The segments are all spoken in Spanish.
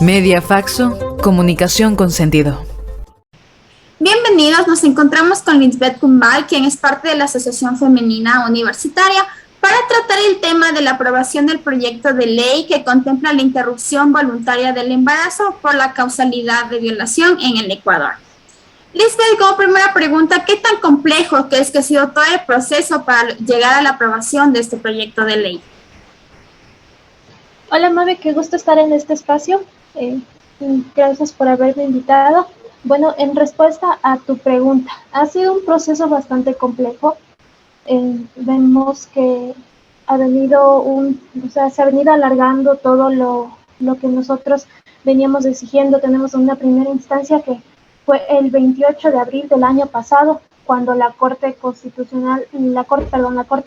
Media Faxo, comunicación con sentido. Bienvenidos, nos encontramos con Lisbeth Kumbal, quien es parte de la Asociación Femenina Universitaria, para tratar el tema de la aprobación del proyecto de ley que contempla la interrupción voluntaria del embarazo por la causalidad de violación en el Ecuador. Lisbeth, como primera pregunta, ¿qué tan complejo crees que ha sido todo el proceso para llegar a la aprobación de este proyecto de ley? Hola Mabe, qué gusto estar en este espacio. Gracias por haberme invitado. Bueno, en respuesta a tu pregunta, ha sido un proceso bastante complejo. Vemos que se ha venido alargando todo lo que nosotros veníamos exigiendo. Tenemos una primera instancia que fue el 28 de abril del año pasado, cuando la Corte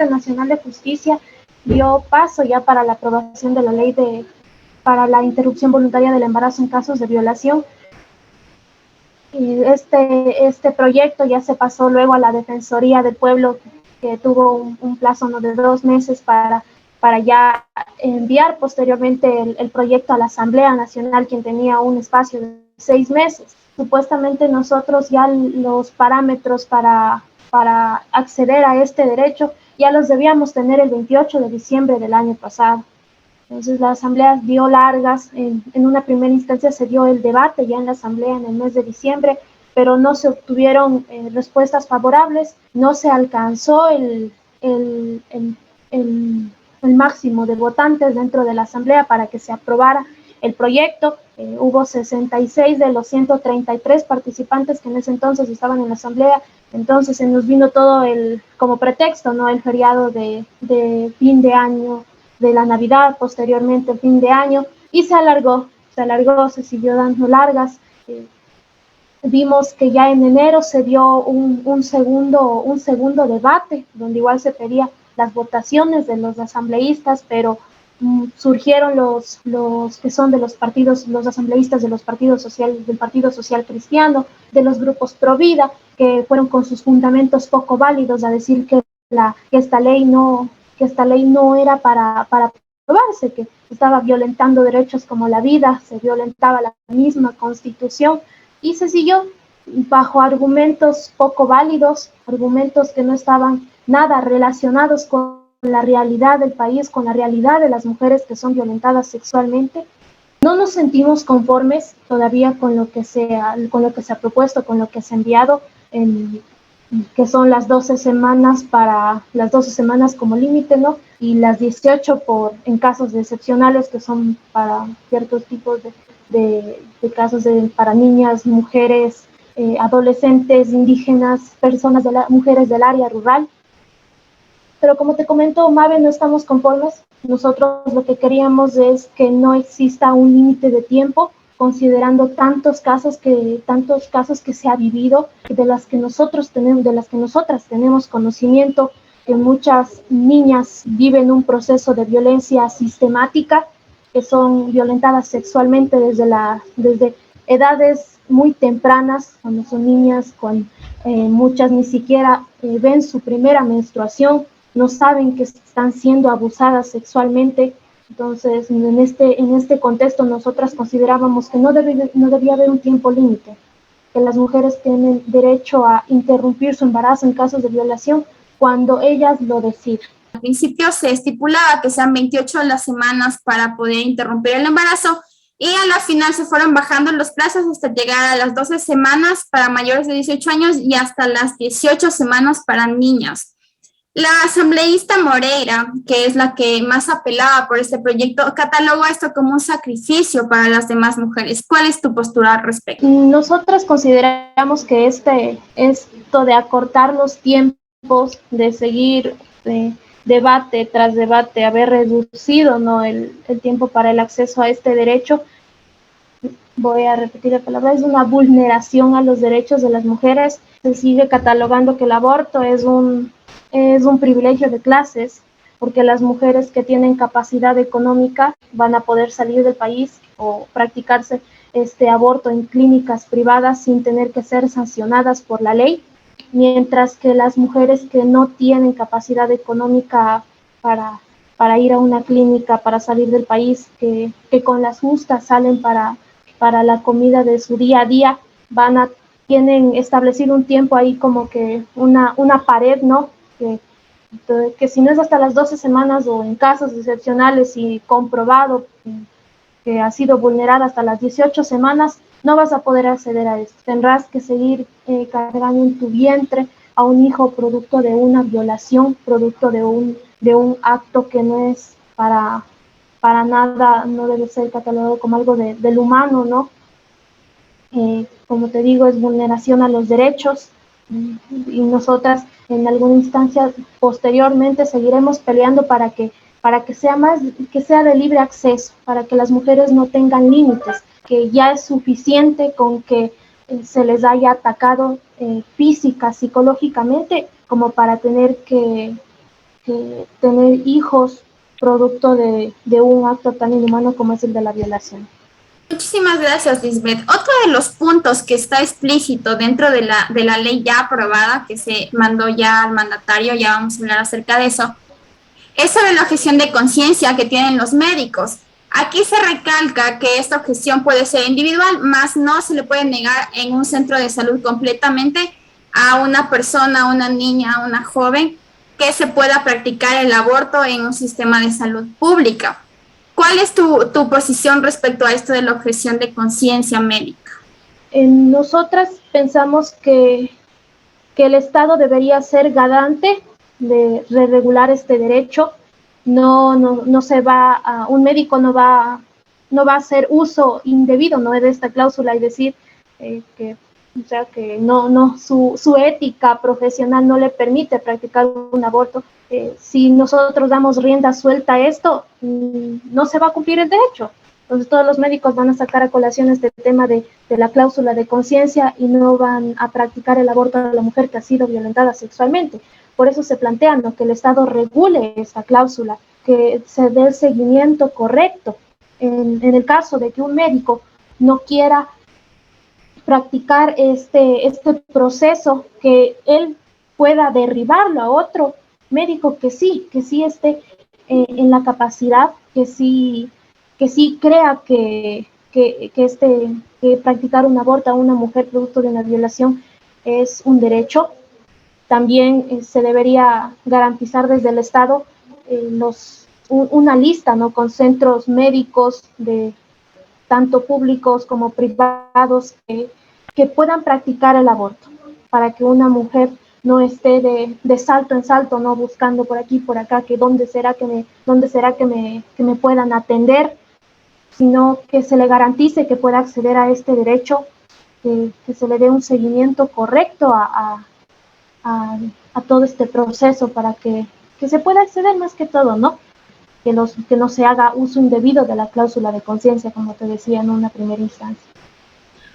Nacional de Justicia dio paso ya para la aprobación de la ley para la interrupción voluntaria del embarazo en casos de violación. Y este proyecto ya se pasó luego a la Defensoría del Pueblo, que tuvo un plazo de 2 meses para ya enviar posteriormente el proyecto a la Asamblea Nacional, quien tenía un espacio de 6 meses. Supuestamente nosotros ya los parámetros para acceder a este derecho ya los debíamos tener el 28 de diciembre del año pasado. Entonces la Asamblea dio largas, en una primera instancia se dio el debate ya en la Asamblea en el mes de diciembre, pero no se obtuvieron respuestas favorables, no se alcanzó el máximo de votantes dentro de la Asamblea para que se aprobara el proyecto. Hubo 66 de los 133 participantes que en ese entonces estaban en la Asamblea. Entonces se nos vino todo como pretexto, ¿no? El feriado de fin de año, de la Navidad, posteriormente el fin de año, y se alargó, se siguió dando largas. Vimos que ya en enero se dio un segundo debate, donde igual se pedía las votaciones de los asambleístas, pero surgieron los que son de los partidos, los asambleístas del Partido Social Cristiano, de los grupos pro vida, que fueron con sus fundamentos poco válidos a decir que esta ley no era para aprobarse, que estaba violentando derechos como la vida, se violentaba la misma Constitución, y se siguió bajo argumentos poco válidos, argumentos que no estaban nada relacionados con la realidad del país, con la realidad de las mujeres que son violentadas sexualmente. No nos sentimos conformes todavía con lo que se ha propuesto, con lo que se ha enviado, que son las 12 semanas como límite, ¿no? Y las 18 en casos excepcionales, que son para ciertos tipos de casos para niñas, mujeres, adolescentes, indígenas, mujeres del área rural. Pero como te comento, Mabe, no estamos conformes. Nosotros lo que queríamos es que no exista un límite de tiempo, considerando tantos casos que se ha vivido, de las que nosotras tenemos conocimiento, que muchas niñas viven un proceso de violencia sistemática, que son violentadas sexualmente desde edades muy tempranas, cuando son niñas, muchas ni siquiera ven su primera menstruación, no saben que están siendo abusadas sexualmente. Entonces, en este contexto, nosotras considerábamos que no debía haber un tiempo límite, que las mujeres tienen derecho a interrumpir su embarazo en casos de violación cuando ellas lo deciden. Al principio se estipulaba que sean 28 las semanas para poder interrumpir el embarazo, y a la final se fueron bajando los plazos hasta llegar a las 12 semanas para mayores de 18 años y hasta las 18 semanas para niñas. La asambleísta Moreira, que es la que más apelaba por este proyecto, catalogó esto como un sacrificio para las demás mujeres. ¿Cuál es tu postura al respecto? Nosotras consideramos que esto de acortar los tiempos, de seguir debate tras debate, haber reducido, ¿no?, el tiempo para el acceso a este derecho, voy a repetir la palabra, es una vulneración a los derechos de las mujeres. Se sigue catalogando que el aborto es un privilegio de clases, porque las mujeres que tienen capacidad económica van a poder salir del país o practicarse este aborto en clínicas privadas sin tener que ser sancionadas por la ley, mientras que las mujeres que no tienen capacidad económica para para ir a una clínica, para salir del país, que con las justas salen para la comida de su día a día, tienen establecido un tiempo ahí como que una pared, ¿no? Que si no es hasta las 12 semanas o en casos excepcionales y comprobado que ha sido vulnerada hasta las 18 semanas, no vas a poder acceder a esto. Tendrás que seguir cargando en tu vientre a un hijo producto de una violación, producto de un acto que no es para nada, no debe ser catalogado como algo del humano, ¿no? Como te digo, es vulneración a los derechos y nosotras en alguna instancia posteriormente seguiremos peleando para que sea de libre acceso, para que las mujeres no tengan límites, que ya es suficiente con que se les haya atacado física, psicológicamente, como para tener que tener hijos producto de un acto tan inhumano como es el de la violación. Muchísimas gracias, Lisbeth. Otro de los puntos que está explícito dentro de la ley ya aprobada, que se mandó ya al mandatario, ya vamos a hablar acerca de eso, es sobre la objeción de conciencia que tienen los médicos. Aquí se recalca que esta objeción puede ser individual, más no se le puede negar en un centro de salud completamente a una persona, a una niña, a una joven, que se pueda practicar el aborto en un sistema de salud pública. ¿Cuál es tu posición respecto a esto de la objeción de conciencia médica? Nosotras pensamos que el Estado debería ser garante de regular este derecho. No se va un médico no va a hacer uso indebido, ¿no?, de esta cláusula y decir que su ética profesional no le permite practicar un aborto. Si nosotros damos rienda suelta a esto, no se va a cumplir el derecho. Entonces todos los médicos van a sacar a colación este tema de la cláusula de conciencia y no van a practicar el aborto a la mujer que ha sido violentada sexualmente. Por eso se plantea, ¿no?, que el Estado regule esta cláusula, que se dé el seguimiento correcto. En el caso de que un médico no quiera practicar este proceso, que él pueda derribarlo a otro médico que sí esté en la capacidad, que sí crea que practicar un aborto a una mujer producto de una violación es un derecho. También se debería garantizar desde el Estado una lista, ¿no?, con centros médicos de tanto públicos como privados que puedan practicar el aborto, para que una mujer no esté de salto en salto, no buscando por aquí, por acá, que dónde será que me puedan atender, sino que se le garantice que pueda acceder a este derecho, que se le dé un seguimiento correcto a todo este proceso para que se pueda acceder más que todo, ¿no? Que no se haga uso indebido de la cláusula de conciencia, como te decía en una primera instancia.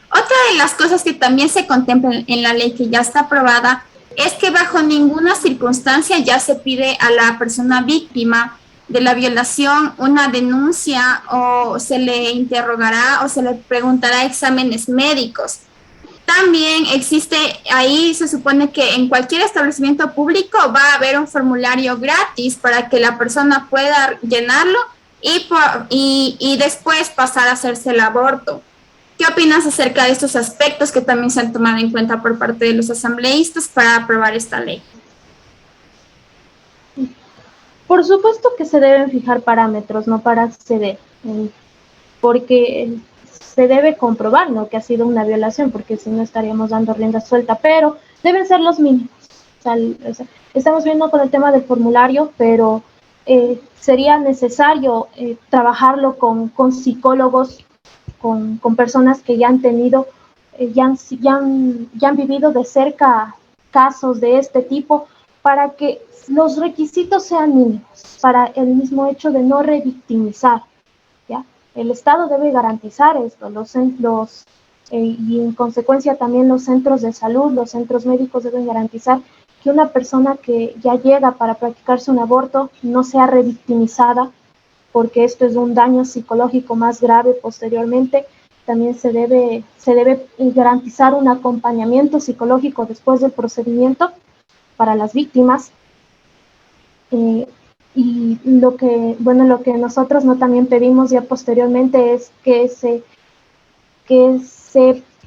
Otra de las cosas que también se contemplan en la ley que ya está aprobada es que bajo ninguna circunstancia ya se pide a la persona víctima de la violación una denuncia, o se le interrogará o se le preguntará exámenes médicos. También existe, ahí se supone que en cualquier establecimiento público va a haber un formulario gratis para que la persona pueda llenarlo y después pasar a hacerse el aborto. ¿Qué opinas acerca de estos aspectos que también se han tomado en cuenta por parte de los asambleístas para aprobar esta ley? Por supuesto que se deben fijar parámetros, no para acceder, porque se debe comprobar, ¿no?, que ha sido una violación, porque si no estaríamos dando rienda suelta, pero deben ser los mínimos. O sea, estamos viendo con el tema del formulario, pero sería necesario trabajarlo con psicólogos, con personas que ya han tenido, ya han vivido de cerca casos de este tipo, para que los requisitos sean mínimos, para el mismo hecho de no revictimizar. El Estado debe garantizar esto, y en consecuencia también los centros de salud, los centros médicos deben garantizar que una persona que ya llega para practicarse un aborto no sea revictimizada, porque esto es un daño psicológico más grave posteriormente. También se debe garantizar un acompañamiento psicológico después del procedimiento para las víctimas. Y lo que nosotros no también pedimos ya posteriormente es que se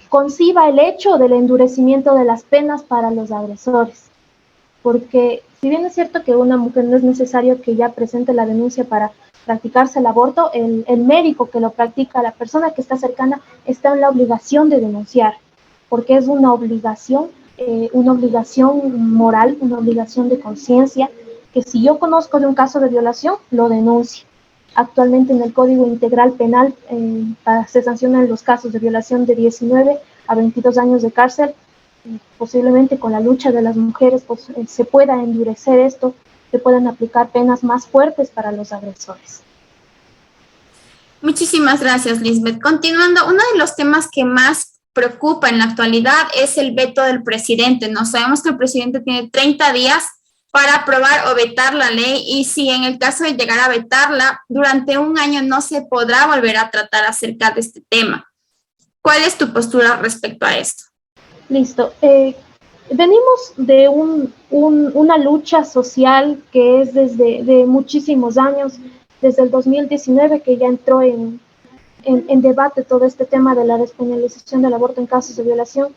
conciba el hecho del endurecimiento de las penas para los agresores. Porque si bien es cierto que una mujer no es necesario que ya presente la denuncia para practicarse el aborto, el médico que lo practica, la persona que está cercana, está en la obligación de denunciar, porque es una obligación moral, una obligación de conciencia, que si yo conozco de un caso de violación, lo denuncio. Actualmente en el Código Integral Penal se sancionan los casos de violación de 19 a 22 años de cárcel. Posiblemente con la lucha de las mujeres pues, se pueda endurecer esto, se puedan aplicar penas más fuertes para los agresores. Muchísimas gracias, Lisbeth. Continuando, uno de los temas que más preocupa en la actualidad es el veto del presidente. No sabemos que el presidente tiene 30 días para aprobar o vetar la ley, y si en el caso de llegar a vetarla, durante un año no se podrá volver a tratar acerca de este tema. ¿Cuál es tu postura respecto a esto? Listo. Venimos de una lucha social que es desde muchísimos años, desde el 2019 que ya entró en debate todo este tema de la despenalización del aborto en casos de violación.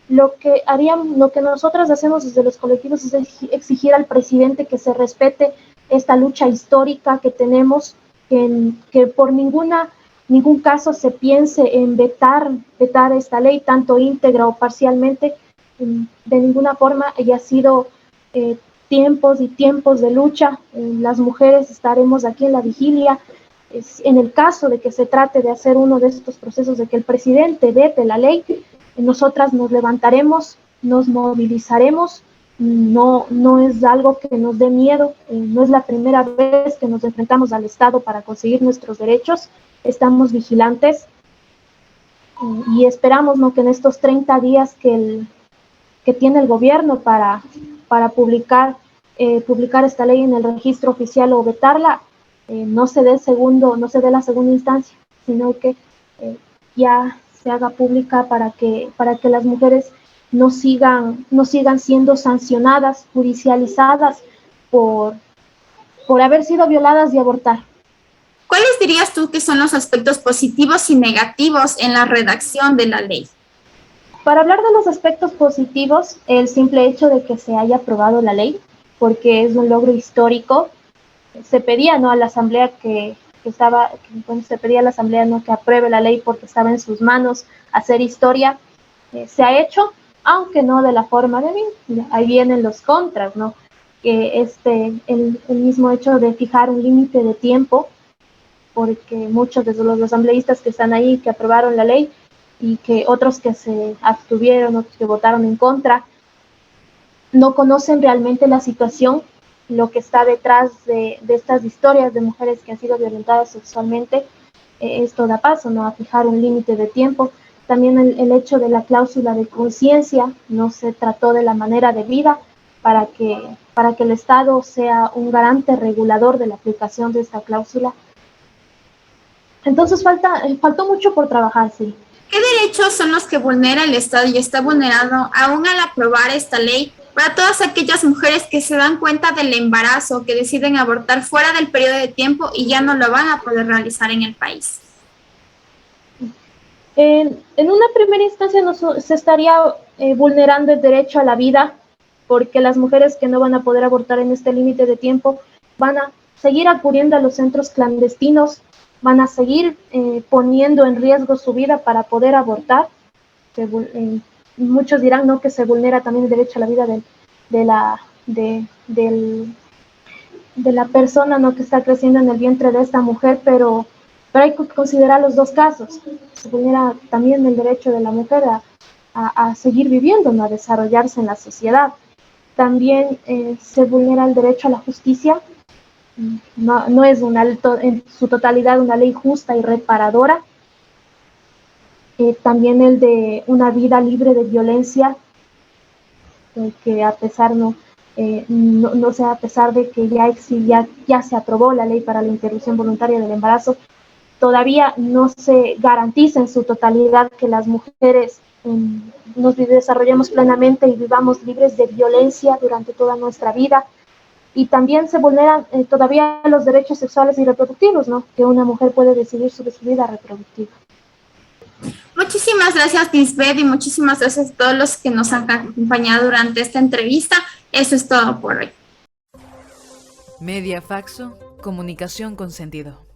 Lo que nosotras hacemos desde los colectivos es exigir al presidente que se respete esta lucha histórica que tenemos, que por ningún caso se piense en vetar esta ley, tanto íntegra o parcialmente, de ninguna forma. Ya ha sido tiempos y tiempos de lucha. Las mujeres estaremos aquí en la vigilia. En el caso de que se trate de hacer uno de estos procesos, de que el presidente vete la ley, nosotras nos levantaremos, nos movilizaremos. No es algo que nos dé miedo, no es la primera vez que nos enfrentamos al Estado para conseguir nuestros derechos. Estamos vigilantes y esperamos, ¿no?, que en estos 30 días que tiene el gobierno para publicar esta ley en el registro oficial o vetarla, no se dé la segunda instancia, sino que ya se haga pública para que las mujeres no sigan siendo sancionadas, judicializadas por haber sido violadas y abortar. ¿Cuáles dirías tú que son los aspectos positivos y negativos en la redacción de la ley? Para hablar de los aspectos positivos, el simple hecho de que se haya aprobado la ley, porque es un logro histórico. Se pedía, ¿no?, a la Asamblea se pedía a la Asamblea, ¿no?, que apruebe la ley porque estaba en sus manos hacer historia. Se ha hecho, aunque no de la forma de mí. Ahí vienen los contras, ¿no? Que el mismo hecho de fijar un límite de tiempo, porque muchos de los asambleístas que están ahí, que aprobaron la ley, y que otros que se abstuvieron, otros que votaron en contra, no conocen realmente la situación, lo que está detrás de estas historias de mujeres que han sido violentadas sexualmente. Esto da paso, ¿no?, a fijar un límite de tiempo. También el hecho de la cláusula de conciencia, no se trató de la manera debida para que el Estado sea un garante regulador de la aplicación de esta cláusula. Entonces faltó mucho por trabajar, sí. ¿Qué derechos son los que vulnera el Estado y está vulnerado aún al aprobar esta ley para todas aquellas mujeres que se dan cuenta del embarazo, que deciden abortar fuera del periodo de tiempo y ya no lo van a poder realizar en el país? En una primera instancia se estaría vulnerando el derecho a la vida, porque las mujeres que no van a poder abortar en este límite de tiempo van a seguir acudiendo a los centros clandestinos, van a seguir poniendo en riesgo su vida para poder abortar. Muchos dirán, ¿no?, que se vulnera también el derecho a la vida de la persona, ¿no?, que está creciendo en el vientre de esta mujer, pero hay que considerar los dos casos. Se vulnera también el derecho de la mujer a seguir viviendo, ¿no?, a desarrollarse en la sociedad. También se vulnera el derecho a la justicia. No es en su totalidad una ley justa y reparadora. También el de una vida libre de violencia, que a pesar a pesar de que ya se aprobó la ley para la interrupción voluntaria del embarazo, todavía no se garantiza en su totalidad que las mujeres nos desarrollemos plenamente y vivamos libres de violencia durante toda nuestra vida. y también se vulneran todavía los derechos sexuales y reproductivos, ¿no? Que una mujer puede decidir sobre su vida reproductiva. Muchísimas gracias, Lisbeth, y muchísimas gracias a todos los que nos han acompañado durante esta entrevista. Eso es todo por hoy. Media Faxo, comunicación con sentido.